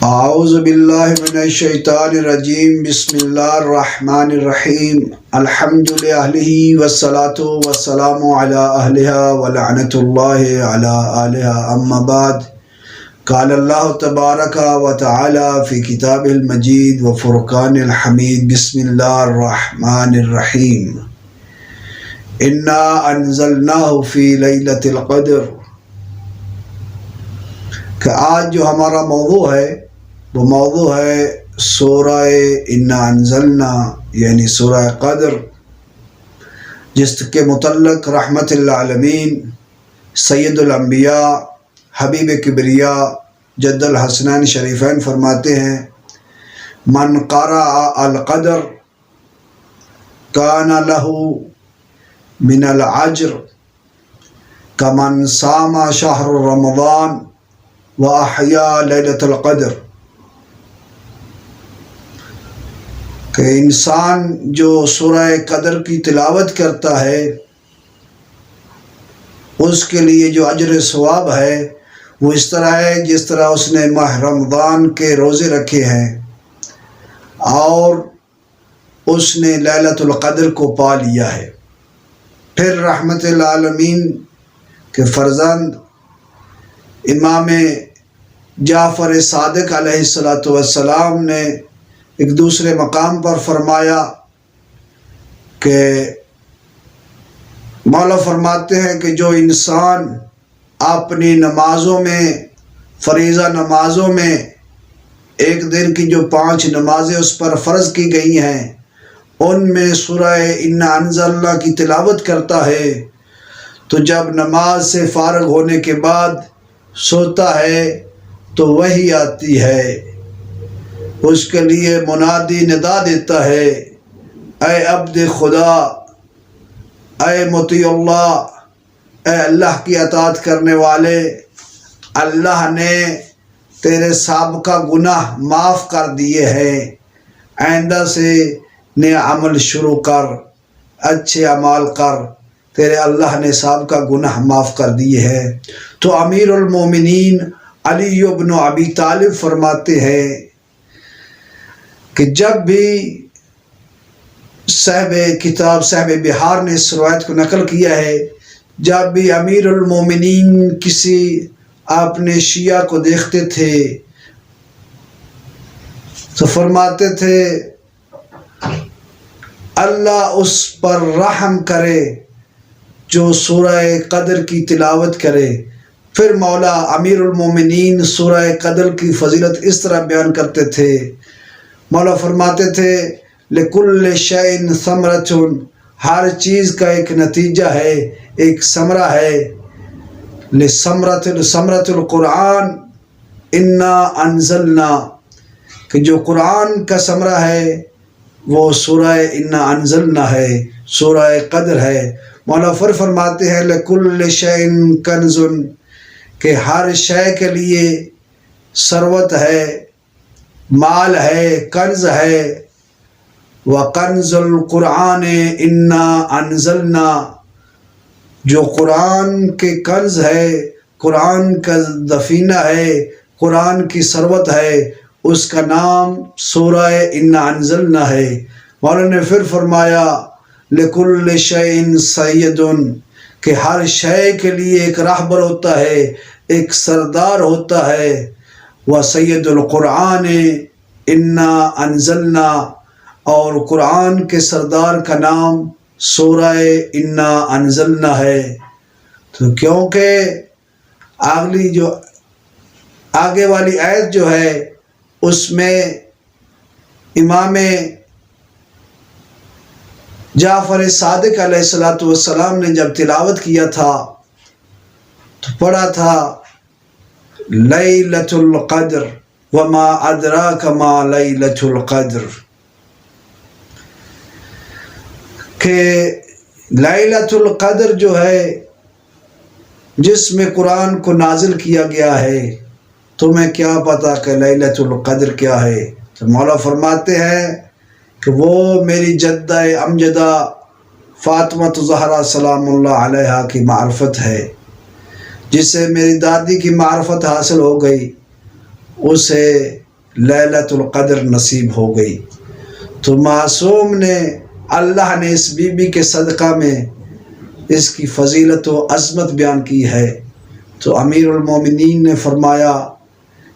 اعوذ باللہ من الشیطان الرجیم بسم اللہ الرحمن الرحیم الحمد للہ والصلاة والسلام علی اہلہا ولعنت اللہ علی آلہا اما بعد قال اللہ تبارک و تعالی فی کتاب المجید و فرقان الحمید بسم اللہ الرحمن الرحیم انا انزلناہ فی لیلۃ القدر کہ آج جو ہمارا موضوع ہے وہ موضوع ہے سورہ انا انزلنا یعنی سورہ قدر، جس کے متعلق رحمت للعالمین سید الانبیاء حبیب کبریا جد الحسنین شریفین فرماتے ہیں من قرأ القدر کان لہ من العجر کمن صام شہر رمضان وَأَحْيَا لَيْلَةَ الْقَدْرِ، کہ انسان جو سورہ قدر کی تلاوت کرتا ہے اس کے لیے جو اجر ثواب ہے وہ اس طرح ہے جس طرح اس نے ماہ رمضان کے روزے رکھے ہیں اور اس نے لیلۃ القدر کو پا لیا ہے۔ پھر رحمت العالمین کے فرزند امام جعفر صادق علیہ السلام نے ایک دوسرے مقام پر فرمایا کہ مولا فرماتے ہیں کہ جو انسان اپنی نمازوں میں فریضہ نمازوں میں ایک دن کی جو 5 نمازیں اس پر فرض کی گئی ہیں ان میں سورہ انا انزلنا کی تلاوت کرتا ہے تو جب نماز سے فارغ ہونے کے بعد سوتا ہے تو وحی آتی ہے، اس کے لیے منادی ندا دیتا ہے اے عبد خدا، اے مطیع اللہ، اے اللہ کی اطاعت کرنے والے، اللہ نے تیرے سابقہ گناہ معاف کر دیے ہیں، آئندہ سے نیا عمل شروع کر، اچھے اعمال کر، تیرے اللہ نے سابقہ گناہ معاف کر دیے ہیں۔ تو امیر المومنین علی بن ابی طالب فرماتے ہیں کہ جب بھی صاحب کتاب صاحب بہار نے اس روایت کو نقل کیا ہے، جب بھی امیر المومنین کسی اپنے شیعہ کو دیکھتے تھے تو فرماتے تھے اللہ اس پر رحم کرے جو سورہ قدر کی تلاوت کرے۔ پھر مولا امیر المومنین سورہ قدر کی فضیلت اس طرح بیان کرتے تھے، مولا فرماتے تھے لِكُلِّ شَيْءٍ ثَمرَةٌ، ہر چیز کا ایک نتیجہ ہے، ایک ثمرہ ہے، ثمرۃ القرآن انا انزلنا، کہ جو قرآن کا ثمرہ ہے وہ سورہ انا انزلنا ہے، سورہ قدر ہے۔ مولا فرماتے ہیں لِكُلِّ شَيْءٍ كَنْزٌ، کہ ہر شے کے لیے ثروت ہے، مال ہے، کنز ہے۔ وَكَنْزُ الْقُرْآنِ اِنَّا أَنزَلْنَا، جو قرآن کے کنز ہے، قرآن کا دفینہ ہے، قرآن کی ثروت ہے، اس کا نام سورہ اِنَّا أَنزَلْنَا ہے۔ مولا نے پھر فرمایا لِكُلِّ شَيْءٍ سَيِّدٌ، کہ ہر شے کے لیے ایک راہبر ہوتا ہے، ایک سردار ہوتا ہے۔ وَسَيِّدُ الْقُرْآنِ اِنَّا أَنزَلْنَا، اور قرآن کے سردار کا نام سورہ انا انزلنا ہے۔ تو کیونکہ آگے والی آیت جو ہے اس میں امام جعفر صادق علیہ السلام نے جب تلاوت کیا تھا تو پڑھا تھا لیلۃ القدر وما ادراک ما لیلۃ القدر، کہ لیلۃ القدر جو ہے جس میں قرآن کو نازل کیا گیا ہے، تمہیں کیا پتا کہ لیلۃ القدر کیا ہے؟ تو مولا فرماتے ہیں کہ وہ میری جدہ امجدہ فاطمہ زہرا سلام اللہ علیہا کی معرفت ہے، جسے میری دادی کی معرفت حاصل ہو گئی، اسے لیلۃ القدر نصیب ہو گئی۔ تو معصوم نے، اللہ نے اس بی بی کے صدقہ میں اس کی فضیلت و عظمت بیان کی ہے۔ تو امیر المومنین نے فرمایا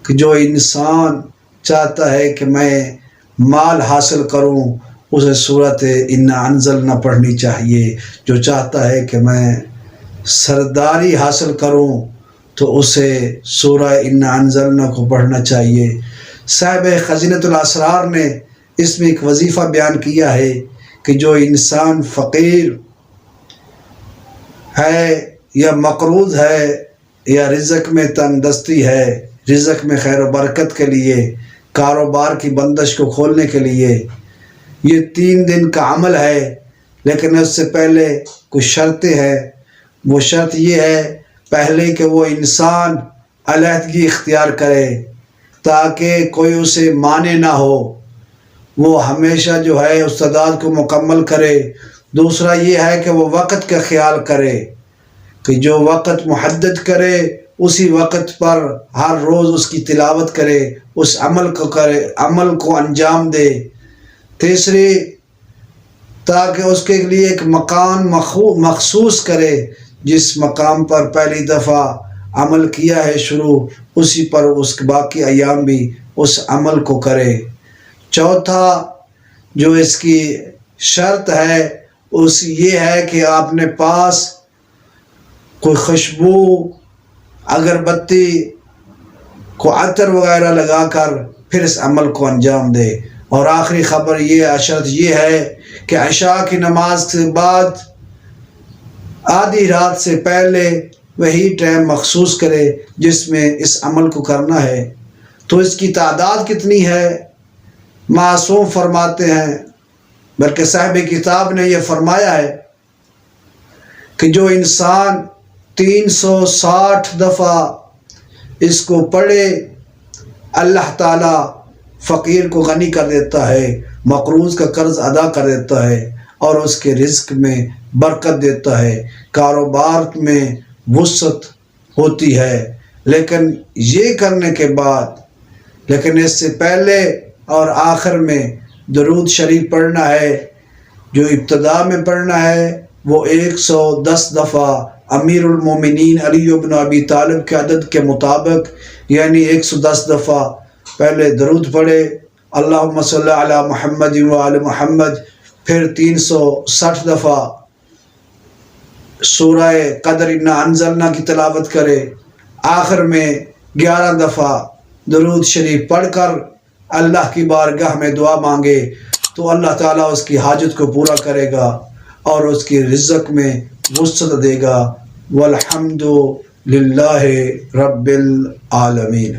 کہ جو انسان چاہتا ہے کہ میں مال حاصل کروں اسے سورۃ انا انزلنا پڑھنی چاہیے، جو چاہتا ہے کہ میں سرداری حاصل کروں تو اسے سورہ انا انزلنا کو پڑھنا چاہیے۔ صاحب خزینۃ الاسرار نے اس میں ایک وظیفہ بیان کیا ہے کہ جو انسان فقیر ہے یا مقروض ہے یا رزق میں تنگ دستی ہے، رزق میں خیر و برکت کے لیے، کاروبار کی بندش کو کھولنے کے لیے، یہ 3 دن کا عمل ہے، لیکن اس سے پہلے کچھ شرطیں ہیں۔ وہ شرط یہ ہے پہلے کہ وہ انسان علیحدگی اختیار کرے تاکہ کوئی اسے مانے نہ ہو، وہ ہمیشہ جو ہے استعداد کو مکمل کرے۔ دوسرا یہ ہے کہ وہ وقت کا خیال کرے کہ جو وقت محدد کرے اسی وقت پر ہر روز اس کی تلاوت کرے، اس عمل کو کرے، عمل کو انجام دے۔ تیسری، تاکہ اس کے لیے ایک مکان مخصوص کرے، جس مقام پر پہلی دفعہ عمل کیا ہے شروع، اسی پر اس کے باقی ایام بھی اس عمل کو کرے۔ چوتھا جو اس کی شرط ہے اس یہ ہے کہ آپ نے پاس کوئی خوشبو، اگربتی، کو عطر وغیرہ لگا کر پھر اس عمل کو انجام دے۔ اور آخری خبر یہ، شرط یہ ہے کہ عشاء کی نماز کے بعد آدھی رات سے پہلے وہی ٹائم مخصوص کرے جس میں اس عمل کو کرنا ہے۔ تو اس کی تعداد کتنی ہے؟ معصوم فرماتے ہیں، بلکہ صاحب کتاب نے یہ فرمایا ہے کہ جو انسان 360 دفعہ اس کو پڑھے، اللہ تعالیٰ فقیر کو غنی کر دیتا ہے، مقروض کا قرض ادا کر دیتا ہے اور اس کے رزق میں برکت دیتا ہے، کاروبار میں وسعت ہوتی ہے۔ لیکن یہ کرنے کے بعد، لیکن اس سے پہلے اور آخر میں درود شریف پڑھنا ہے۔ جو ابتدا میں پڑھنا ہے وہ 110 دفعہ امیر المومنین علی بن ابی طالب کے عدد کے مطابق، یعنی 110 دفعہ پہلے درود پڑھے، اللہم صلی علی محمد وآل محمد، پھر 360 دفعہ سورہ قدر انا انزلنا کی تلاوت کرے، آخر میں 11 دفعہ درود شریف پڑھ کر اللہ کی بارگاہ میں دعا مانگے تو اللہ تعالیٰ اس کی حاجت کو پورا کرے گا اور اس کی رزق میں وسعت دے گا۔ والحمد للہ رب العالمین۔